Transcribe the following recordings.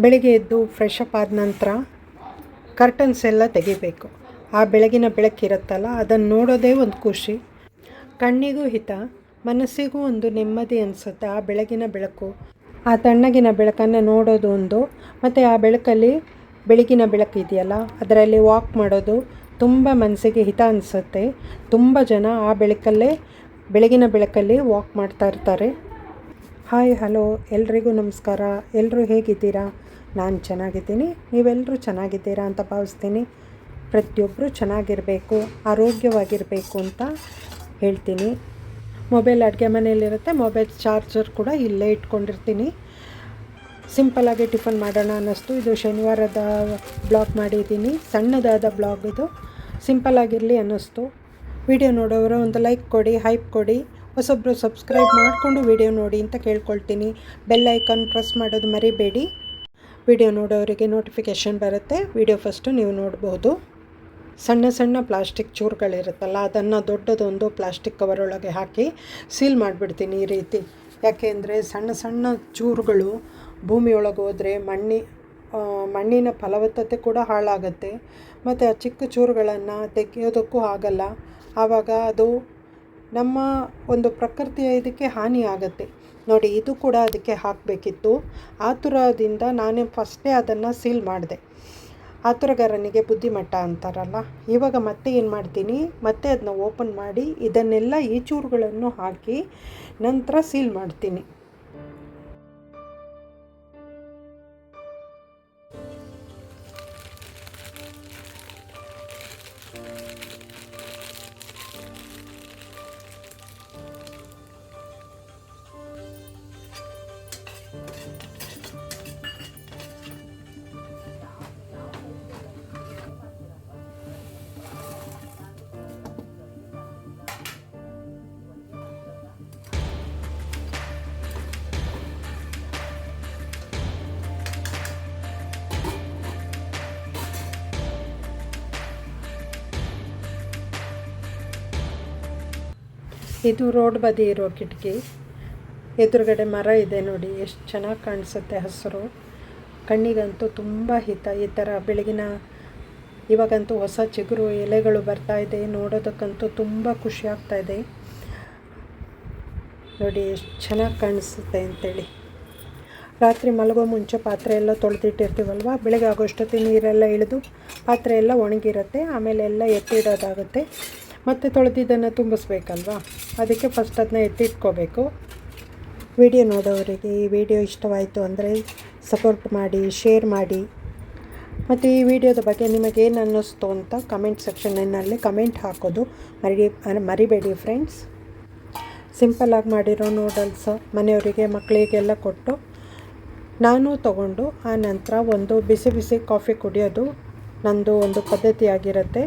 ಬೆಳಿಗ್ಗೆ ಎದ್ದು fresh up ಆದ ನಂತರ ಕರ್ಟನ್ಸ್ ಎಲ್ಲ ತೆಗಿಬೇಕು. ಆ ಬೆಳಗಿನ ಬೆಳಕಿರುತ್ತಲ್ಲ, ಅದನ್ನು ನೋಡೋದೇ ಒಂದು ಖುಷಿ. ಕಣ್ಣಿಗೂ ಹಿತ, ಮನಸ್ಸಿಗೂ ಒಂದು ನೆಮ್ಮದಿ ಅನಿಸುತ್ತೆ. ಆ ಬೆಳಗಿನ ಬೆಳಕು, ಆ ತಣ್ಣಗಿನ ಬೆಳಕನ್ನು ನೋಡೋದು ಒಂದು, ಮತ್ತು ಆ ಬೆಳಕಲ್ಲಿ ಬೆಳಗಿನ ಬೆಳಕು ಇದೆಯಲ್ಲ ಅದರಲ್ಲಿ ವಾಕ್ ಮಾಡೋದು ತುಂಬ ಮನಸ್ಸಿಗೆ ಹಿತ ಅನಿಸುತ್ತೆ. ತುಂಬ ಜನ ಆ ಬೆಳಗಿನ ಬೆಳಕಲ್ಲಿ ವಾಕ್ ಮಾಡ್ತಾ ಇರ್ತಾರೆ. ಹಾಯ್ ಹಲೋ ಎಲ್ರಿಗೂ ನಮಸ್ಕಾರ. ಎಲ್ಲರೂ ಹೇಗಿದ್ದೀರಾ? ನಾನು ಚೆನ್ನಾಗಿದ್ದೀನಿ, ನೀವೆಲ್ಲರೂ ಚೆನ್ನಾಗಿದ್ದೀರಾ ಅಂತ ಭಾವಿಸ್ತೀನಿ. ಪ್ರತಿಯೊಬ್ಬರು ಚೆನ್ನಾಗಿರಬೇಕು, ಆರೋಗ್ಯವಾಗಿರಬೇಕು ಅಂತ ಹೇಳ್ತೀನಿ. ಮೊಬೈಲ್ ಅಡುಗೆ ಮನೆಯಲ್ಲಿರುತ್ತೆ, ಮೊಬೈಲ್ ಚಾರ್ಜರ್ ಕೂಡ ಇಲ್ಲೇ ಇಟ್ಕೊಂಡಿರ್ತೀನಿ. ಸಿಂಪಲ್ಲಾಗಿ ಟಿಫನ್ ಮಾಡೋಣ ಅನ್ನಿಸ್ತು. ಇದು ಶನಿವಾರದ ಬ್ಲಾಗ್ ಮಾಡಿದ್ದೀನಿ, ಸಣ್ಣದಾದ ಬ್ಲಾಗ್ ಇದು. ಸಿಂಪಲ್ಲಾಗಿರಲಿ ಅನ್ನಿಸ್ತು. ವಿಡಿಯೋ ನೋಡೋರು ಒಂದು ಲೈಕ್ ಕೊಡಿ, ಹೈಪ್ ಕೊಡಿ. ಹೊಸೊಬ್ಬರು ಸಬ್ಸ್ಕ್ರೈಬ್ ಮಾಡಿಕೊಂಡು ವಿಡಿಯೋ ನೋಡಿ ಅಂತ ಕೇಳ್ಕೊಳ್ತೀನಿ. ಬೆಲ್ ಐಕಾನ್ ಪ್ರೆಸ್ ಮಾಡೋದು ಮರಿಬೇಡಿ. ವಿಡಿಯೋ ನೋಡೋರಿಗೆ ನೋಟಿಫಿಕೇಷನ್ ಬರುತ್ತೆ. ವಿಡಿಯೋ ಫಸ್ಟು ನೀವು ನೋಡ್ಬೋದು. ಸಣ್ಣ ಸಣ್ಣ ಪ್ಲಾಸ್ಟಿಕ್ ಚೂರುಗಳಿರುತ್ತಲ್ಲ, ಅದನ್ನು ದೊಡ್ಡದೊಂದು ಪ್ಲಾಸ್ಟಿಕ್ ಕವರೊಳಗೆ ಹಾಕಿ ಸೀಲ್ ಮಾಡಿಬಿಡ್ತೀನಿ ಈ ರೀತಿ. ಯಾಕೆಂದರೆ ಸಣ್ಣ ಸಣ್ಣ ಚೂರುಗಳು ಭೂಮಿಯೊಳಗೆ ಹೋದರೆ ಮಣ್ಣಿನ ಫಲವತ್ತತೆ ಕೂಡ ಹಾಳಾಗುತ್ತೆ. ಮತ್ತು ಆ ಚಿಕ್ಕ ಚೂರುಗಳನ್ನು ತೆಗೆಯೋದಕ್ಕೂ ಆಗಲ್ಲ. ಆವಾಗ ಅದು ನಮ್ಮ ಒಂದು ಪ್ರಕೃತಿಯ ಇದಕ್ಕೆ ಹಾನಿ ಆಗುತ್ತೆ. ನೋಡಿ, ಇದು ಕೂಡ ಅದಕ್ಕೆ ಹಾಕಬೇಕಿತ್ತು. ಆತುರದಿಂದ ನಾನೇ ಫಸ್ಟೇ ಅದನ್ನು ಸೀಲ್ ಮಾಡಿದೆ. ಆತುರಗಾರನಿಗೆ ಬುದ್ಧಿಮಟ್ಟ ಅಂತಾರಲ್ಲ. ಇವಾಗ ಮತ್ತೆ ಏನು ಮಾಡ್ತೀನಿ, ಮತ್ತೆ ಅದನ್ನ ಓಪನ್ ಮಾಡಿ ಇದನ್ನೆಲ್ಲ ಈ ಚೂರುಗಳನ್ನು ಹಾಕಿ ನಂತರ ಸೀಲ್ ಮಾಡ್ತೀನಿ. ಇದು ರೋಡ್ ಬದಿ ಇರೋ ಕಿಟಕಿ. ಎದುರುಗಡೆ ಮರ ಇದೆ ನೋಡಿ, ಎಷ್ಟು ಚೆನ್ನಾಗಿ ಕಾಣಿಸುತ್ತೆ. ಹಸಿರು, ಕಣ್ಣಿಗಂತೂ ತುಂಬ ಹಿತ. ಈ ಥರ ಇವಾಗಂತೂ ಹೊಸ ಚಿಗುರು ಎಲೆಗಳು ಬರ್ತಾ ಇದೆ. ನೋಡೋದಕ್ಕಂತೂ ತುಂಬ ಖುಷಿ ಆಗ್ತಾ ಇದೆ. ನೋಡಿ ಎಷ್ಟು ಚೆನ್ನಾಗಿ ಕಾಣಿಸುತ್ತೆ ಅಂತೇಳಿ. ರಾತ್ರಿ ಮಲಗೋ ಮುಂಚೆ ಪಾತ್ರೆ ಎಲ್ಲ ತೊಳೆದಿಟ್ಟಿರ್ತೀವಲ್ವ, ಬೆಳಗ್ಗೆ ಆಗೋಷ್ಟೊತ್ತಿಗೆ ನೀರೆಲ್ಲ ಇಳಿದು ಪಾತ್ರೆ ಎಲ್ಲ ಒಣಗಿರುತ್ತೆ. ಆಮೇಲೆ ಎಲ್ಲ ಎತ್ತಿಡೋದಾಗುತ್ತೆ. ಮತ್ತು ತೊಳೆದಿದ್ದನ್ನು ತುಂಬಿಸ್ಬೇಕಲ್ವ, ಅದಕ್ಕೆ ಫಸ್ಟ್ ಅದನ್ನ ಎತ್ತಿಟ್ಕೋಬೇಕು. ವಿಡಿಯೋ ನೋಡೋರಿಗೆ ಈ ವಿಡಿಯೋ ಇಷ್ಟವಾಯಿತು ಅಂದರೆ ಸಪೋರ್ಟ್ ಮಾಡಿ, ಶೇರ್ ಮಾಡಿ. ಮತ್ತು ಈ ವಿಡಿಯೋದ ಬಗ್ಗೆ ನಿಮಗೇನು ಅನ್ನಿಸ್ತು ಅಂತ ಕಮೆಂಟ್ ಸೆಕ್ಷನ್ನಲ್ಲಿ ಕಮೆಂಟ್ ಹಾಕೋದು ಮರಿಬೇಡಿ ಫ್ರೆಂಡ್ಸ್. ಸಿಂಪಲ್ಲಾಗಿ ಮಾಡಿರೋ ನೂಡಲ್ಸ್ ಮನೆಯವರಿಗೆ ಮಕ್ಕಳಿಗೆಲ್ಲ ಕೊಟ್ಟು ನಾನು ತಗೊಂಡು ಆ ನಂತರ ಒಂದು ಬಿಸಿ ಬಿಸಿ ಕಾಫಿ ಕುಡಿಯೋದು ನಂದು ಒಂದು ಪದ್ಧತಿಯಾಗಿರುತ್ತೆ.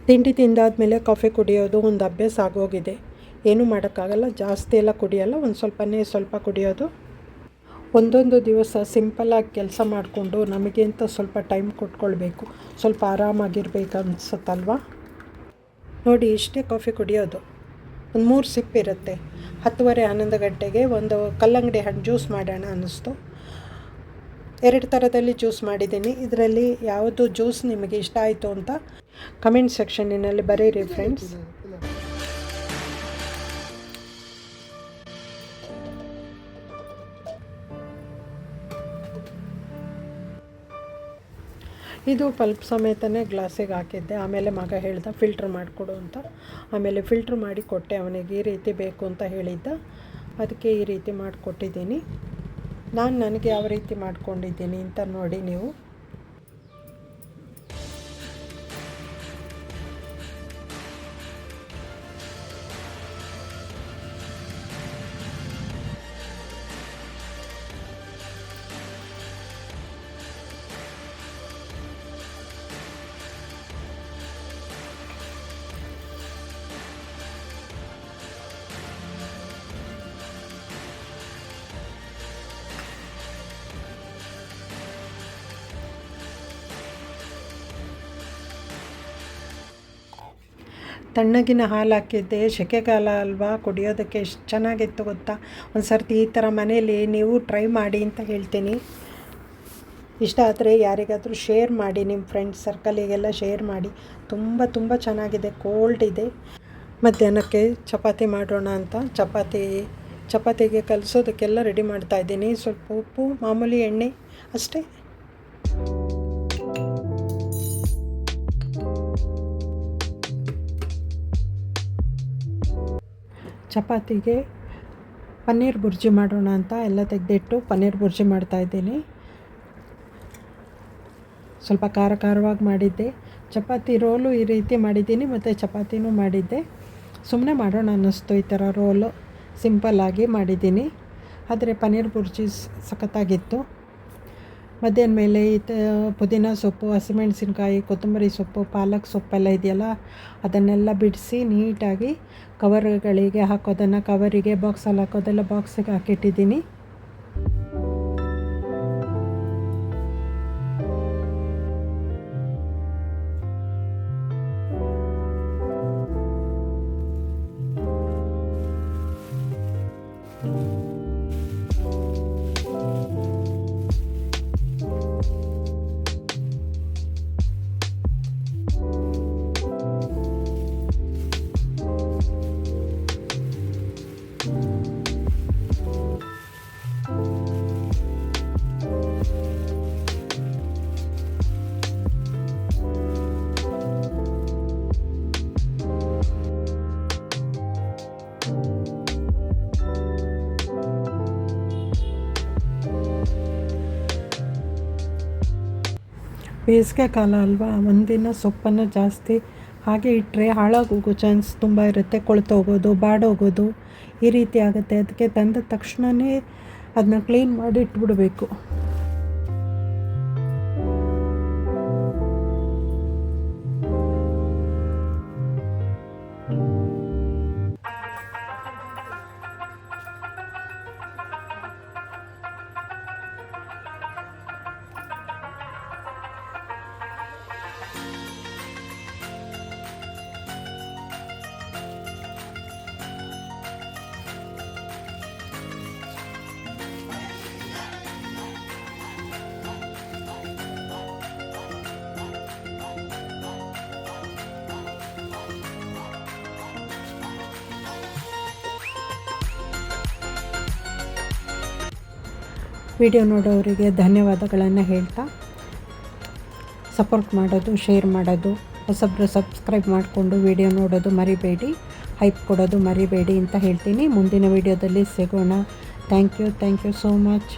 ತಿಂಡಿ ತಿಂದಾದಮೇಲೆ ಕಾಫಿ ಕುಡಿಯೋದು ಒಂದು ಅಭ್ಯಾಸ ಆಗೋಗಿದೆ. ಏನೂ ಮಾಡೋಕ್ಕಾಗಲ್ಲ, ಜಾಸ್ತಿ ಎಲ್ಲ ಕುಡಿಯೋಲ್ಲ, ಒಂದು ಸ್ವಲ್ಪ ಕುಡಿಯೋದು. ಒಂದೊಂದು ದಿವಸ ಸಿಂಪಲ್ಲಾಗಿ ಕೆಲಸ ಮಾಡಿಕೊಂಡು ನಮಗೆ ಅಂತ ಸ್ವಲ್ಪ ಟೈಮ್ ಕೊಟ್ಕೊಳ್ಬೇಕು, ಸ್ವಲ್ಪ ಆರಾಮಾಗಿರ್ಬೇಕು ಅನಿಸುತ್ತಲ್ವ. ನೋಡಿ, ಇಷ್ಟೇ ಕಾಫಿ ಕುಡಿಯೋದು. ಒಂದು 3 ಸಿಪ್ ಇರುತ್ತೆ. 10:30 11 ಗಂಟೆಗೆ ಒಂದು ಕಲ್ಲಂಗಡಿ ಹಣ್ಣು ಜ್ಯೂಸ್ ಮಾಡೋಣ ಅನ್ನಿಸ್ತು. 2 ಥರದಲ್ಲಿ ಜ್ಯೂಸ್ ಮಾಡಿದ್ದೀನಿ. ಇದರಲ್ಲಿ ಯಾವುದು ಜ್ಯೂಸ್ ನಿಮಗೆ ಇಷ್ಟ ಆಯಿತು ಅಂತ ಕಮೆಂಟ್ ಸೆಕ್ಷನ್ನಿನಲ್ಲಿ ಬರೀರಿ ಫ್ರೆಂಡ್ಸ್. ಇದು ಪಲ್ಪ್ ಸಮೇತನೇ ಗ್ಲಾಸಿಗೆ ಹಾಕಿದ್ದೆ. ಆಮೇಲೆ ಮಗ ಹೇಳ್ದ ಫಿಲ್ಟ್ರ್ ಮಾಡಿಕೊಡು ಅಂತ. ಆಮೇಲೆ ಫಿಲ್ಟ್ರ್ ಮಾಡಿ ಕೊಟ್ಟೆ ಅವನಿಗೆ. ಈ ರೀತಿ ಬೇಕು ಅಂತ ಹೇಳಿದ್ದ, ಅದಕ್ಕೆ ಈ ರೀತಿ ಮಾಡಿಕೊಟ್ಟಿದ್ದೀನಿ. ನನಗೆ ಯಾವ ರೀತಿ ಮಾಡ್ಕೊಂಡಿದ್ದೀನಿ ಅಂತ ನೋಡಿ ನೀವು. ತಣ್ಣಗಿನ ಹಾಲು ಹಾಕಿದ್ದೆ. ಸೆಕೆಗಾಲ ಅಲ್ವಾ, ಕುಡಿಯೋದಕ್ಕೆ ಎಷ್ಟು ಚೆನ್ನಾಗಿತ್ತು ಗೊತ್ತಾ. ಒಂದು ಸರ್ತಿ ಈ ಥರ ಮನೇಲಿ ನೀವು ಟ್ರೈ ಮಾಡಿ ಅಂತ ಹೇಳ್ತೀನಿ. ಇಷ್ಟ ಆದರೆ ಯಾರಿಗಾದರೂ ಶೇರ್ ಮಾಡಿ, ನಿಮ್ಮ ಫ್ರೆಂಡ್ಸ್ ಸರ್ಕಲಿಗೆಲ್ಲ ಶೇರ್ ಮಾಡಿ. ತುಂಬ ತುಂಬ ಚೆನ್ನಾಗಿದೆ, ಕೋಲ್ಡ್ ಇದೆ. ಮಧ್ಯಾಹ್ನಕ್ಕೆ ಚಪಾತಿ ಮಾಡೋಣ ಅಂತ ಚಪಾತಿಗೆ ಕಲಿಸೋದಕ್ಕೆಲ್ಲ ರೆಡಿ ಮಾಡ್ತಾಯಿದ್ದೀನಿ. ಸ್ವಲ್ಪ ಉಪ್ಪು, ಮಾಮೂಲಿ ಎಣ್ಣೆ ಅಷ್ಟೇ. ಚಪಾತಿಗೆ ಪನ್ನೀರ್ ಬುರ್ಜಿ ಮಾಡೋಣ ಅಂತ ಎಲ್ಲ ತೆಗೆದಿಟ್ಟು ಪನ್ನೀರ್ ಬುರ್ಜಿ ಮಾಡ್ತಾಯಿದ್ದೀನಿ. ಸ್ವಲ್ಪ ಖಾರವಾಗಿ ಮಾಡಿದ್ದೆ. ಚಪಾತಿ ರೋಲು ಈ ರೀತಿ ಮಾಡಿದ್ದೀನಿ ಮತ್ತು ಚಪಾತಿನೂ ಮಾಡಿದ್ದೆ. ಸುಮ್ಮನೆ ಮಾಡೋಣ ಅನ್ನಿಸ್ತು ಈ ಥರ ರೋಲು, ಸಿಂಪಲ್ಲಾಗಿ ಮಾಡಿದ್ದೀನಿ. ಆದರೆ ಪನ್ನೀರ್ ಬುರ್ಜಿ ಸಖತ್ತಾಗಿತ್ತು. ಮಧ್ಯಾಹ್ನ ಮೇಲೆ ಪುದೀನ ಸೊಪ್ಪು, ಹಸಿಮೆಣಸಿನ್ಕಾಯಿ, ಕೊತ್ತಂಬರಿ ಸೊಪ್ಪು, ಪಾಲಕ್ ಸೊಪ್ಪೆಲ್ಲ ಇದೆಯಲ್ಲ, ಅದನ್ನೆಲ್ಲ ಬಿಡಿಸಿ ನೀಟಾಗಿ ಕವರ್ಗಳಿಗೆ ಹಾಕೋದನ್ನು ಕವರಿಗೆ, ಬಾಕ್ಸಲ್ಲಿ ಹಾಕೋದೆಲ್ಲ ಬಾಕ್ಸಿಗೆ ಹಾಕಿಟ್ಟಿದ್ದೀನಿ. ಬೇಸಿಗೆ ಕಾಲ ಅಲ್ವಾ, ಒಂದಿನ ಸೊಪ್ಪನ್ನು ಜಾಸ್ತಿ ಹಾಗೆ ಇಟ್ಟರೆ ಹಾಳಾಗೋಗೋ ಚಾನ್ಸ್ ತುಂಬ ಇರುತ್ತೆ. ಕೊಳ್ತೋಗೋದು, ಬಾಡೋಗೋದು ಈ ರೀತಿ ಆಗುತ್ತೆ. ಅದಕ್ಕೆ ತಂದ ತಕ್ಷಣವೇ ಅದನ್ನ ಕ್ಲೀನ್ ಮಾಡಿ ಇಟ್ಬಿಡಬೇಕು. ವಿಡಿಯೋ ನೋಡೋರಿಗೆ ಧನ್ಯವಾದಗಳನ್ನು ಹೇಳ್ತಾ, ಸಪೋರ್ಟ್ ಮಾಡೋದು, ಶೇರ್ ಮಾಡೋದು, ಹೊಸಬ್ರು ಸಬ್ಸ್ಕ್ರೈಬ್ ಮಾಡಿಕೊಂಡು ವಿಡಿಯೋ ನೋಡೋದು ಮರಿಬೇಡಿ, ಹೈಪ್ ಕೊಡೋದು ಮರಿಬೇಡಿ ಅಂತ ಹೇಳ್ತೀನಿ. ಮುಂದಿನ ವಿಡಿಯೋದಲ್ಲಿ ಸಿಗೋಣ. Thank you so much.